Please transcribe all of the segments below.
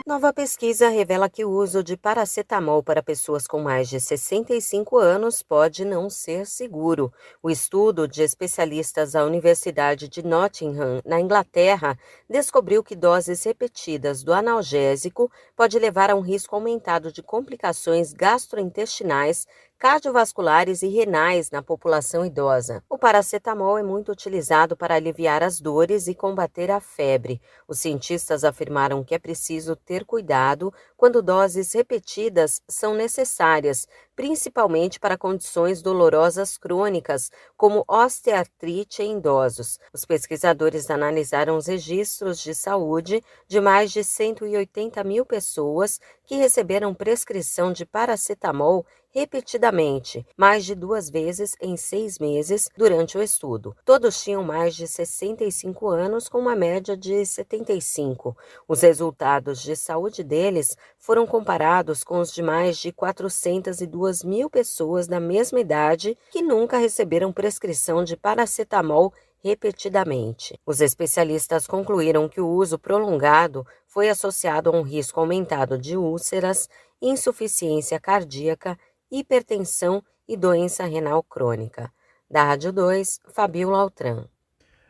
Nova pesquisa revela que o uso de paracetamol para pessoas com mais de 65 anos pode não ser seguro. O estudo de especialistas da Universidade de Nottingham, na Inglaterra, descobriu que doses repetidas do analgésico pode levar a um risco aumentado de complicações gastrointestinais, cardiovasculares e renais na população idosa. O paracetamol é muito utilizado para aliviar as dores e combater a febre. Os cientistas afirmaram que é preciso ter cuidado quando doses repetidas são necessárias, principalmente para condições dolorosas crônicas, como osteoartrite em idosos. Os pesquisadores analisaram os registros de saúde de mais de 180 mil pessoas que receberam prescrição de paracetamol repetidamente, mais de 2 vezes em 6 meses durante o estudo. Todos tinham mais de 65 anos, com uma média de 75. Os resultados de saúde deles foram comparados com os de mais de 402 mil pessoas da mesma idade que nunca receberam prescrição de paracetamol repetidamente. Os especialistas concluíram que o uso prolongado foi associado a um risco aumentado de úlceras, insuficiência cardíaca, hipertensão e doença renal crônica. Da Rádio 2, Fabiola Altran.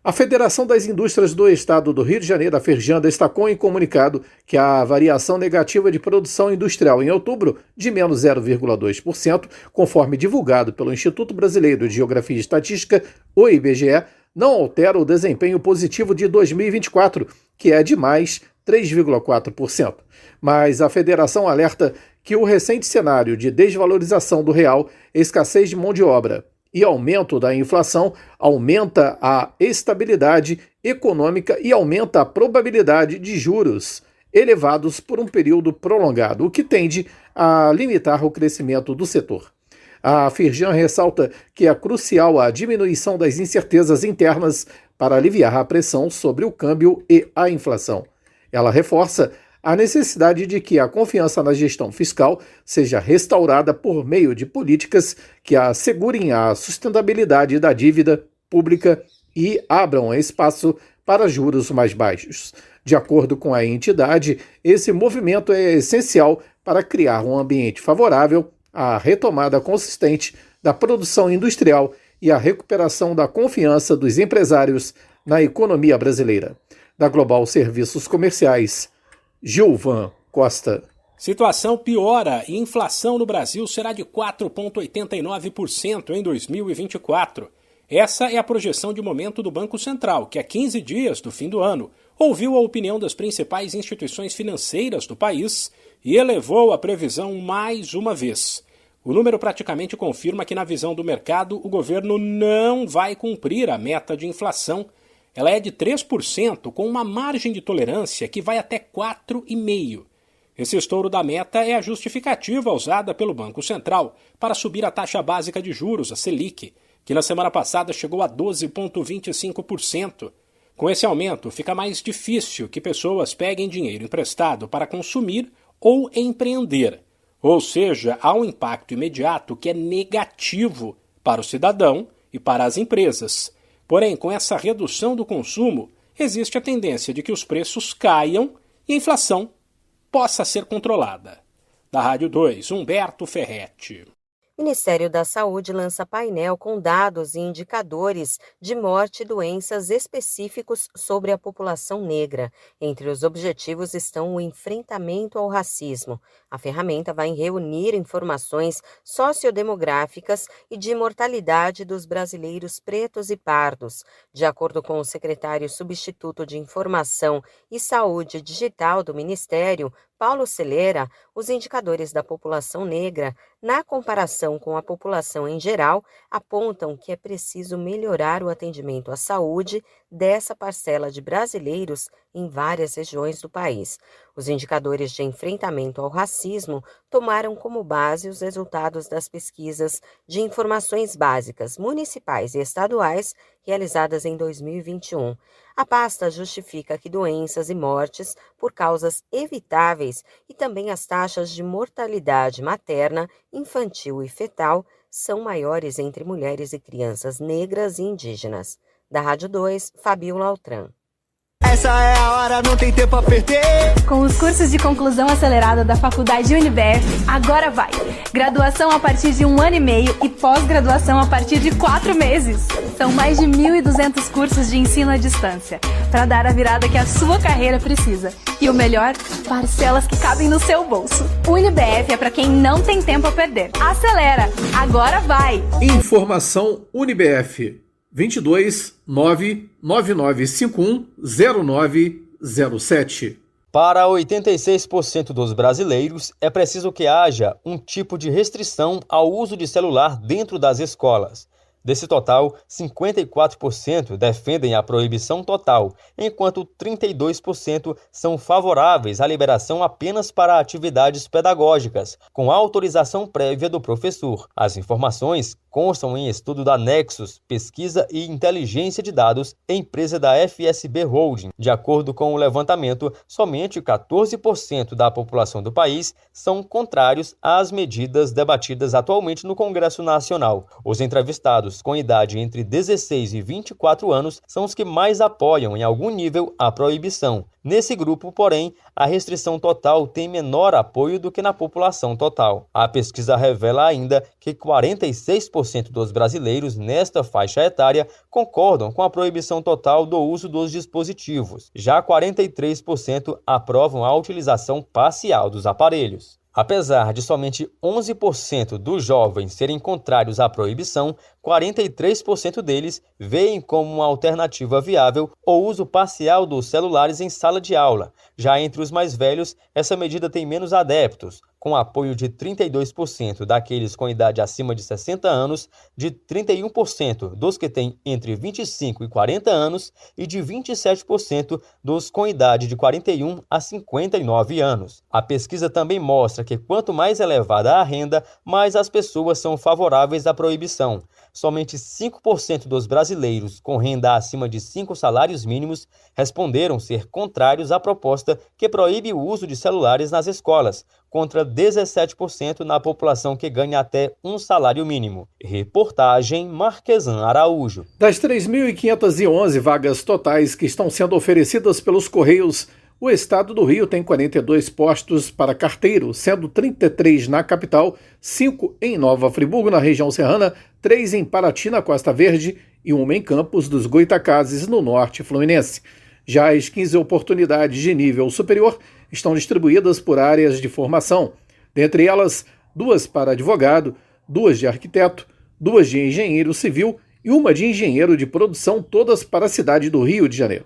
A Federação das Indústrias do Estado do Rio de Janeiro, a Ferjan, destacou em comunicado que a variação negativa de produção industrial em outubro, de menos 0,2%, conforme divulgado pelo Instituto Brasileiro de Geografia e Estatística, o IBGE, não altera o desempenho positivo de 2024, que é de mais 3,4%. Mas a federação alerta que o recente cenário de desvalorização do real, escassez de mão de obra e aumento da inflação aumenta a estabilidade econômica e aumenta a probabilidade de juros elevados por um período prolongado, o que tende a limitar o crescimento do setor. A Ferjan ressalta que é crucial a diminuição das incertezas internas para aliviar a pressão sobre o câmbio e a inflação. Ela reforça a necessidade de que a confiança na gestão fiscal seja restaurada por meio de políticas que assegurem a sustentabilidade da dívida pública e abram espaço para juros mais baixos. De acordo com a entidade, esse movimento é essencial para criar um ambiente favorável à retomada consistente da produção industrial e à recuperação da confiança dos empresários na economia brasileira. Da Global Serviços Comerciais, Gilvan Costa. Situação piora e inflação no Brasil será de 4,89% em 2024. Essa é a projeção de momento do Banco Central, que há 15 dias do fim do ano ouviu a opinião das principais instituições financeiras do país e elevou a previsão mais uma vez. O número praticamente confirma que, na visão do mercado, o governo não vai cumprir a meta de inflação. Ela é de 3%, com uma margem de tolerância que vai até 4,5%. Esse estouro da meta é a justificativa usada pelo Banco Central para subir a taxa básica de juros, a Selic, que na semana passada chegou a 12,25%. Com esse aumento, fica mais difícil que pessoas peguem dinheiro emprestado para consumir ou empreender. Ou seja, há um impacto imediato que é negativo para o cidadão e para as empresas. Porém, com essa redução do consumo, existe a tendência de que os preços caiam e a inflação possa ser controlada. Da Rádio 2, Humberto Ferretti. O Ministério da Saúde lança painel com dados e indicadores de morte e doenças específicos sobre a população negra. Entre os objetivos estão o enfrentamento ao racismo. A ferramenta vai reunir informações sociodemográficas e de mortalidade dos brasileiros pretos e pardos. De acordo com o secretário substituto de Informação e Saúde Digital do Ministério, Paulo Celera, os indicadores da população negra, na comparação com a população em geral, apontam que é preciso melhorar o atendimento à saúde dessa parcela de brasileiros em várias regiões do país. Os indicadores de enfrentamento ao racismo tomaram como base os resultados das pesquisas de informações básicas municipais e estaduais realizadas em 2021. A pasta justifica que doenças e mortes por causas evitáveis e também as taxas de mortalidade materna, infantil e fetal são maiores entre mulheres e crianças negras e indígenas. Da Rádio 2, Fabiola Altran. Essa é a hora, não tem tempo a perder. Com os cursos de conclusão acelerada da Faculdade UniBF, agora vai! Graduação a partir de 1 ano e meio e pós-graduação a partir de 4 meses. São mais de 1.200 cursos de ensino à distância, para dar a virada que a sua carreira precisa. E o melhor, parcelas que cabem no seu bolso. UniBF é para quem não tem tempo a perder. Acelera! Agora vai! Informação UniBF 22 99951 0907. Para 86% dos brasileiros, é preciso que haja um tipo de restrição ao uso de celular dentro das escolas. Desse total, 54% defendem a proibição total, enquanto 32% são favoráveis à liberação apenas para atividades pedagógicas, com autorização prévia do professor. As informações constam em estudo da Nexus, Pesquisa e Inteligência de Dados, empresa da FSB Holding. De acordo com o levantamento, somente 14% da população do país são contrários às medidas debatidas atualmente no Congresso Nacional. Os entrevistados com idade entre 16 e 24 anos são os que mais apoiam em algum nível a proibição. Nesse grupo, porém, a restrição total tem menor apoio do que na população total. A pesquisa revela ainda que 46% dos brasileiros nesta faixa etária concordam com a proibição total do uso dos dispositivos. Já 43% aprovam a utilização parcial dos aparelhos. Apesar de somente 11% dos jovens serem contrários à proibição, 43% deles veem como uma alternativa viável o uso parcial dos celulares em sala de aula. Já entre os mais velhos, essa medida tem menos adeptos, com apoio de 32% daqueles com idade acima de 60 anos, de 31% dos que têm entre 25 e 40 anos e de 27% dos com idade de 41 a 59 anos. A pesquisa também mostra que quanto mais elevada a renda, mais as pessoas são favoráveis à proibição. Somente 5% dos brasileiros com renda acima de 5 salários mínimos responderam ser contrários à proposta que proíbe o uso de celulares nas escolas, contra 17% na população que ganha até um salário mínimo. Reportagem Marquesan Araújo. Das 3.511 vagas totais que estão sendo oferecidas pelos Correios, o estado do Rio tem 42 postos para carteiro, sendo 33 na capital, 5 em Nova Friburgo, na região serrana, 3 em Paraty, na Costa Verde, e 1 em Campos dos Goitacazes, no norte fluminense. Já as 15 oportunidades de nível superior estão distribuídas por áreas de formação, dentre elas 2 para advogado, 2 de arquiteto, 2 de engenheiro civil e 1 de engenheiro de produção, todas para a cidade do Rio de Janeiro.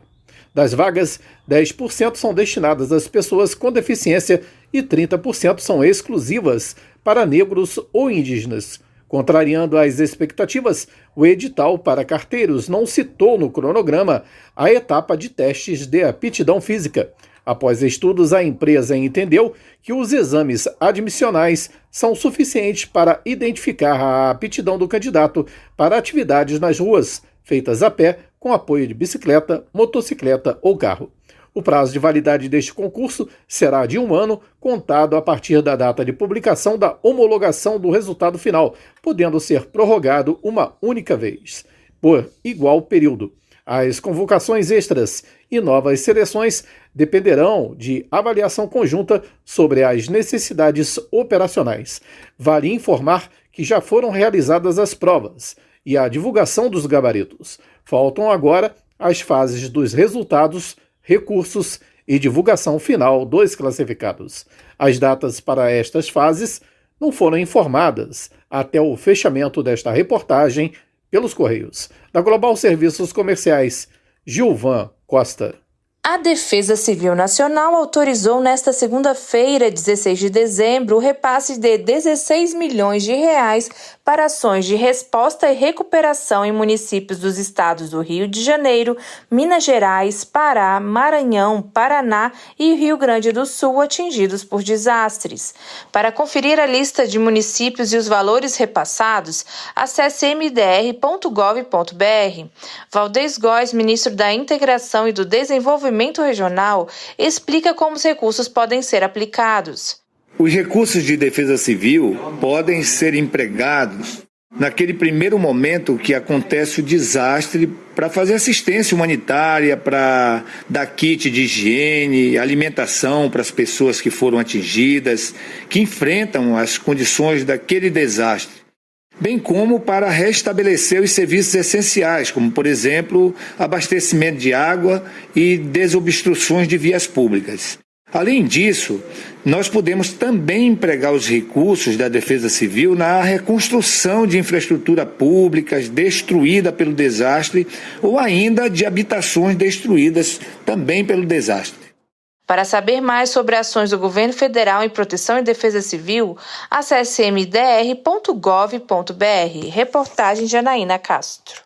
Das vagas, 10% são destinadas às pessoas com deficiência e 30% são exclusivas para negros ou indígenas. Contrariando as expectativas, o edital para carteiros não citou no cronograma a etapa de testes de aptidão física. Após estudos, a empresa entendeu que os exames admissionais são suficientes para identificar a aptidão do candidato para atividades nas ruas, feitas a pé, com apoio de bicicleta, motocicleta ou carro. O prazo de validade deste concurso será de 1 ano, contado a partir da data de publicação da homologação do resultado final, podendo ser prorrogado uma única vez, por igual período. As convocações extras e novas seleções dependerão de avaliação conjunta sobre as necessidades operacionais. Vale informar que já foram realizadas as provas e a divulgação dos gabaritos. Faltam agora as fases dos resultados, recursos e divulgação final dos classificados. As datas para estas fases não foram informadas até o fechamento desta reportagem pelos Correios. Da Global Serviços Comerciais, Gilvan Costa. A Defesa Civil Nacional autorizou nesta segunda-feira, 16 de dezembro, o repasse de 16 milhões de reais para ações de resposta e recuperação em municípios dos estados do Rio de Janeiro, Minas Gerais, Pará, Maranhão, Paraná e Rio Grande do Sul atingidos por desastres. Para conferir a lista de municípios e os valores repassados, acesse mdr.gov.br. Valdez Góes, ministro da Integração e do Desenvolvimento Regional, explica como os recursos podem ser aplicados. Os recursos de defesa civil podem ser empregados naquele primeiro momento que acontece o desastre para fazer assistência humanitária, para dar kit de higiene, alimentação para as pessoas que foram atingidas, que enfrentam as condições daquele desastre, bem como para restabelecer os serviços essenciais, como, por exemplo, abastecimento de água e desobstruções de vias públicas. Além disso, nós podemos também empregar os recursos da Defesa Civil na reconstrução de infraestrutura públicas destruída pelo desastre ou ainda de habitações destruídas também pelo desastre. Para saber mais sobre ações do governo federal em proteção e defesa civil, acesse mdr.gov.br. Reportagem de Anaína Castro.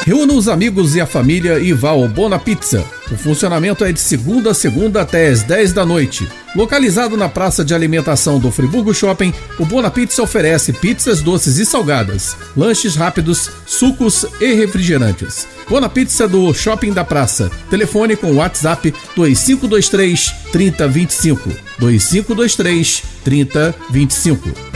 Reúna os amigos e a família e vá ao Bona Pizza. O funcionamento é de segunda a segunda até às 10 da noite. Localizado na praça de alimentação do Friburgo Shopping, o Bona Pizza oferece pizzas doces e salgadas, lanches rápidos, sucos e refrigerantes. Bona Pizza do Shopping da Praça. Telefone com WhatsApp 2523 3025. 2523 3025.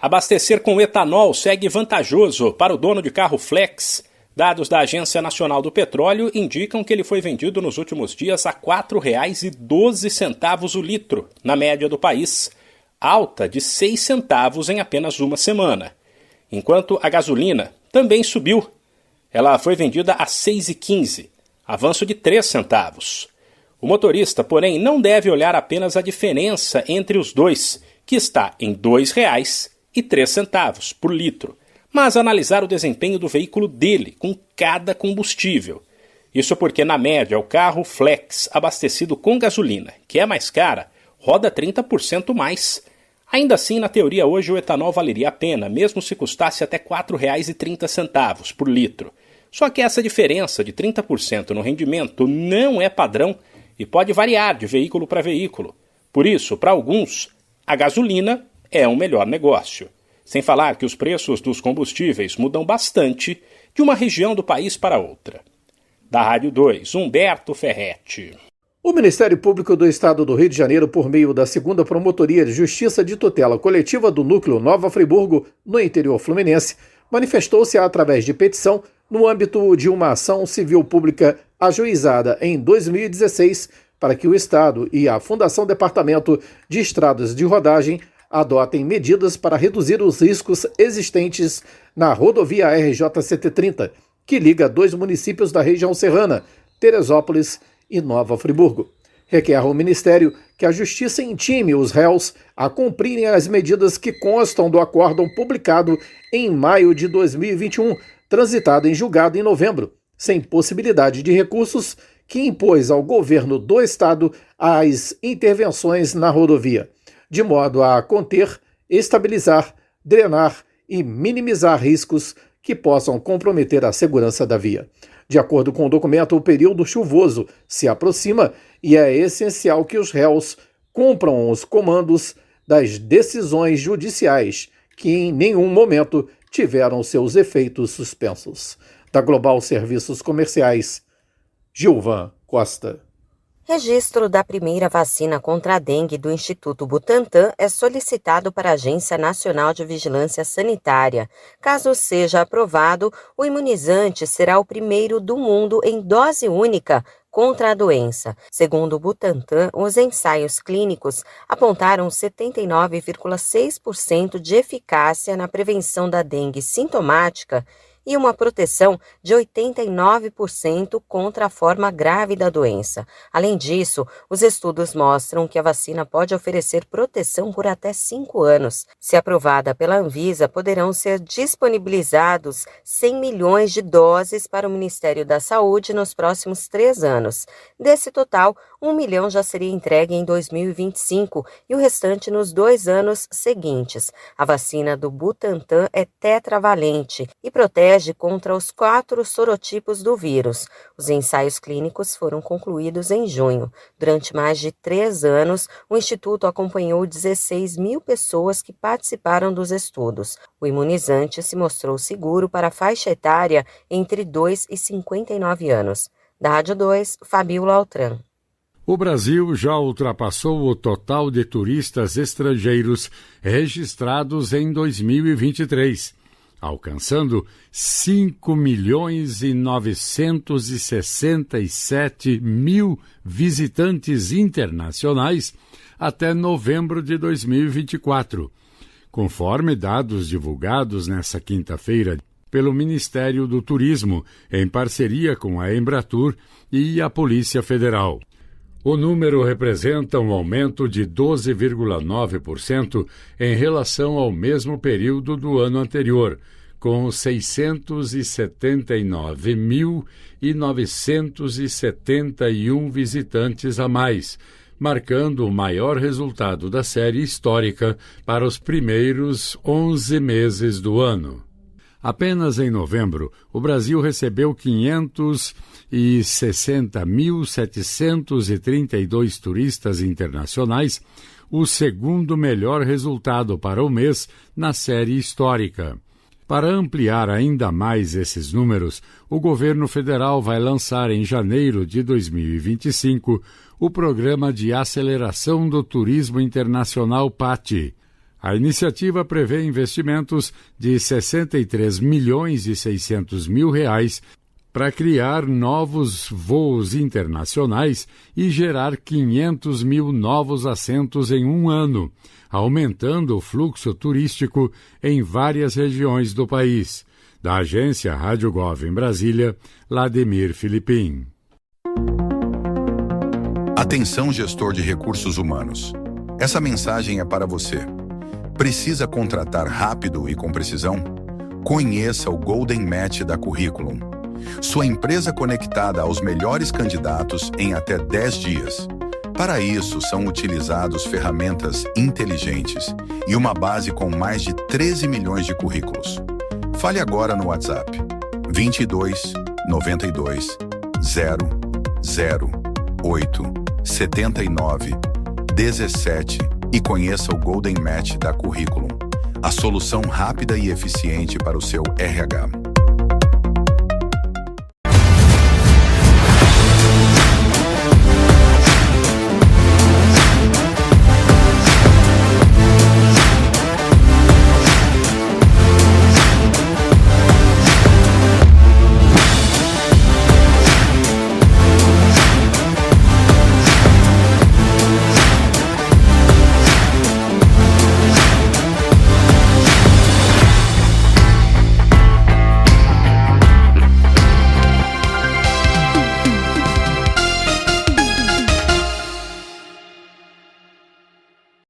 Abastecer com etanol segue vantajoso para o dono de carro flex. Dados da Agência Nacional do Petróleo indicam que ele foi vendido nos últimos dias a R$ 4,12 o litro, na média do país, alta de 6 centavos em apenas uma semana. Enquanto a gasolina também subiu. Ela foi vendida a R$ 6,15, avanço de 3 centavos. O motorista, porém, não deve olhar apenas a diferença entre os dois, que está em R$ 2,03 por litro, mas analisar o desempenho do veículo dele com cada combustível. Isso porque, na média, o carro flex abastecido com gasolina, que é mais cara, roda 30% mais. Ainda assim, na teoria, hoje o etanol valeria a pena, mesmo se custasse até R$ 4,30 por litro. Só que essa diferença de 30% no rendimento não é padrão e pode variar de veículo para veículo. Por isso, para alguns, a gasolina é um melhor negócio. Sem falar que os preços dos combustíveis mudam bastante de uma região do país para outra. Da Rádio 2, Humberto Ferretti. O Ministério Público do Estado do Rio de Janeiro, por meio da 2ª Promotoria de Justiça de Tutela Coletiva do Núcleo Nova Friburgo, no interior fluminense, manifestou-se através de petição no âmbito de uma ação civil pública ajuizada em 2016 para que o Estado e a Fundação Departamento de Estradas de Rodagem adotem medidas para reduzir os riscos existentes na rodovia RJ-130, que liga 2 municípios da região serrana, Teresópolis e Nova Friburgo. Requer ao Ministério que a Justiça intime os réus a cumprirem as medidas que constam do acórdão publicado em maio de 2021, transitado em julgado em novembro, sem possibilidade de recursos, que impôs ao governo do Estado as intervenções na rodovia, de modo a conter, estabilizar, drenar e minimizar riscos que possam comprometer a segurança da via. De acordo com o documento, o período chuvoso se aproxima e é essencial que os réus cumpram os comandos das decisões judiciais, que em nenhum momento tiveram seus efeitos suspensos. Da Global Serviços Comerciais, Gilvan Costa. Registro da primeira vacina contra a dengue do Instituto Butantan é solicitado para a Agência Nacional de Vigilância Sanitária. Caso seja aprovado, o imunizante será o primeiro do mundo em dose única contra a doença. Segundo o Butantan, os ensaios clínicos apontaram 79,6% de eficácia na prevenção da dengue sintomática e uma proteção de 89% contra a forma grave da doença. Além disso, os estudos mostram que a vacina pode oferecer proteção por até 5 anos. Se aprovada pela Anvisa, poderão ser disponibilizados 100 milhões de doses para o Ministério da Saúde nos próximos 3 anos. Desse total, 1 milhão já seria entregue em 2025 e o restante nos 2 anos seguintes. A vacina do Butantan é tetravalente e protege contra os 4 sorotipos do vírus. Os ensaios clínicos foram concluídos em junho. Durante mais de 3 anos, o Instituto acompanhou 16 mil pessoas que participaram dos estudos. O imunizante se mostrou seguro para a faixa etária entre 2 e 59 anos. Da Rádio 2, Fabíola Altran. O Brasil já ultrapassou o total de turistas estrangeiros registrados em 2023, alcançando 5.967.000 visitantes internacionais até novembro de 2024, conforme dados divulgados nesta quinta-feira pelo Ministério do Turismo, em parceria com a Embratur e a Polícia Federal. O número representa um aumento de 12,9% em relação ao mesmo período do ano anterior, com 679.971 visitantes a mais, marcando o maior resultado da série histórica para os primeiros 11 meses do ano. Apenas em novembro, o Brasil recebeu 560.732 turistas internacionais, o segundo melhor resultado para o mês na série histórica. Para ampliar ainda mais esses números, o governo federal vai lançar em janeiro de 2025 o Programa de Aceleração do Turismo Internacional PAT. A iniciativa prevê investimentos de R$ 63.600.000 para criar novos voos internacionais e gerar 500 mil novos assentos em um ano, aumentando o fluxo turístico em várias regiões do país. Da agência Rádio Gov em Brasília, Lademir Filipim. Atenção, gestor de recursos humanos. Essa mensagem é para você. Precisa contratar rápido e com precisão? Conheça o Golden Match da Curriculum. Sua empresa conectada aos melhores candidatos em até 10 dias. Para isso, são utilizados ferramentas inteligentes e uma base com mais de 13 milhões de currículos. Fale agora no WhatsApp 22 92 0 0 8 79 17 e conheça o Golden Match da Curriculum, a solução rápida e eficiente para o seu RH.